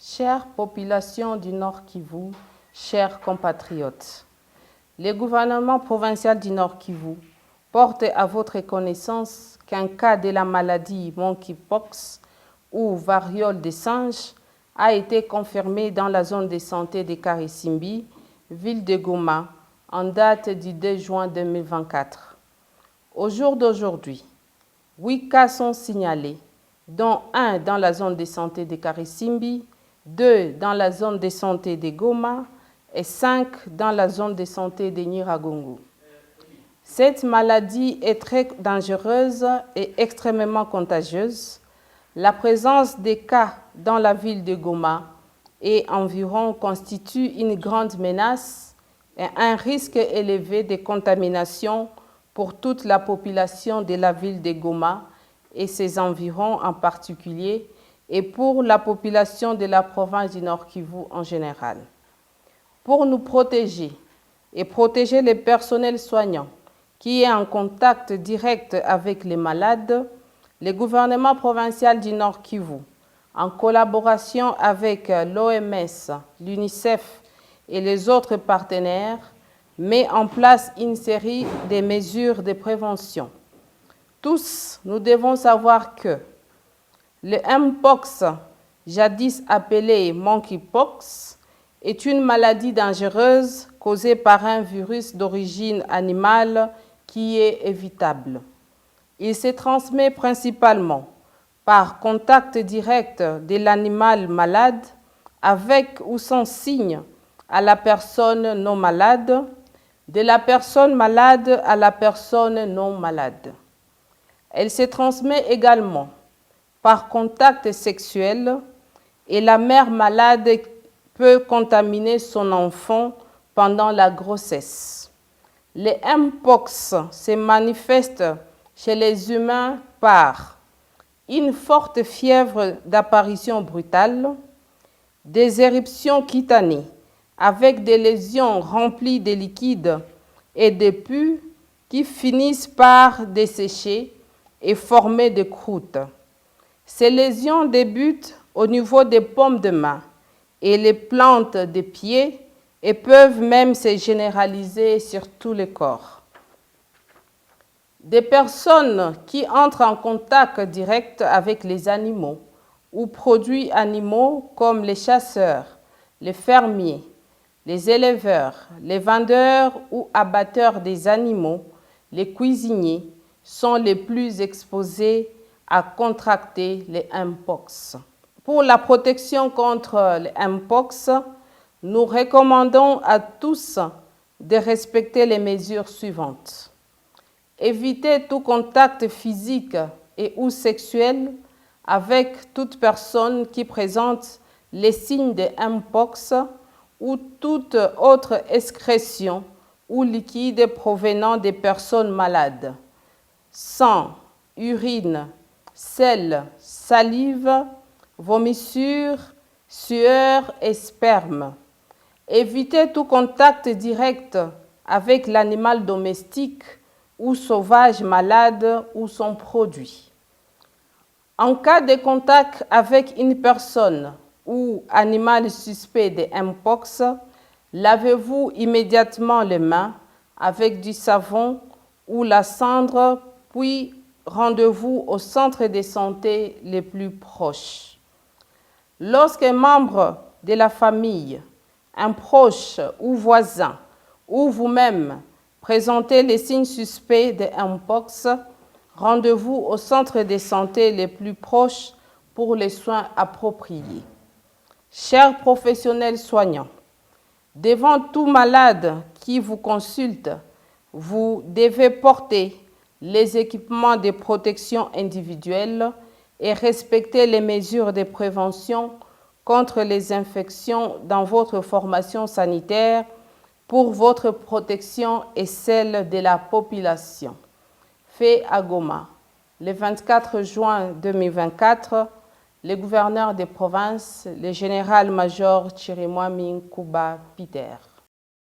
Chère population du Nord Kivu, chers compatriotes, le gouvernement provincial du Nord Kivu porte à votre connaissance qu'un cas de la maladie monkeypox ou variole des singes a été confirmé dans la zone de santé de Karisimbi, ville de Goma, en date du 2 juin 2024. Au jour d'aujourd'hui, 8 cas sont signalés, dont 1 dans la zone de santé de Karisimbi, 2 dans la zone de santé de Goma et 5 dans la zone de santé de Nyiragongo. Cette maladie est très dangereuse et extrêmement contagieuse. La présence des cas dans la ville de Goma et environ constitue une grande menace et un risque élevé de contamination pour toute la population de la ville de Goma et ses environs en particulier, et pour la population de la province du Nord Kivu en général. Pour nous protéger et protéger les personnels soignants qui est en contact direct avec les malades, le gouvernement provincial du Nord Kivu, en collaboration avec l'OMS, l'UNICEF et les autres partenaires, met en place une série de mesures de prévention. Tous, nous devons savoir que le Mpox, jadis appelé monkeypox, est une maladie dangereuse causée par un virus d'origine animale qui est évitable. Il se transmet principalement par contact direct de l'animal malade avec ou sans signe à la personne non malade, de la personne malade à la personne non malade. Elle se transmet également par contact sexuel et la mère malade peut contaminer son enfant pendant la grossesse. Le Mpox se manifeste chez les humains par une forte fièvre d'apparition brutale, des éruptions cutanées avec des lésions remplies de liquide et de pus qui finissent par dessécher et former des croûtes. Ces lésions débutent au niveau des paumes de main et les plantes des pieds et peuvent même se généraliser sur tout le corps. Des personnes qui entrent en contact direct avec les animaux ou produits animaux comme les chasseurs, les fermiers, les éleveurs, les vendeurs ou abatteurs des animaux, les cuisiniers sont les plus exposés à contracter le Mpox. Pour la protection contre le Mpox, nous recommandons à tous de respecter les mesures suivantes. Éviter tout contact physique et ou sexuel avec toute personne qui présente les signes de Mpox ou toute autre excrétion ou liquide provenant des personnes malades. Sang, urine, sel, salive, vomissures, sueur et sperme. Évitez tout contact direct avec l'animal domestique ou sauvage malade ou son produit. En cas de contact avec une personne ou animal suspect de Mpox, lavez-vous immédiatement les mains avec du savon ou la cendre, puis rendez-vous au centre de santé les plus proches. Lorsqu'un membre de la famille, un proche ou voisin, ou vous-même présentez les signes suspects de Mpox, rendez-vous au centre de santé les plus proches pour les soins appropriés. Chers professionnels soignants, devant tout malade qui vous consulte, vous devez porter les équipements de protection individuelle et respecter les mesures de prévention contre les infections dans votre formation sanitaire pour votre protection et celle de la population. Fait à Goma, le 24 juin 2024, le gouverneur des provinces, le général-major Chirimwami Nkuba Peter.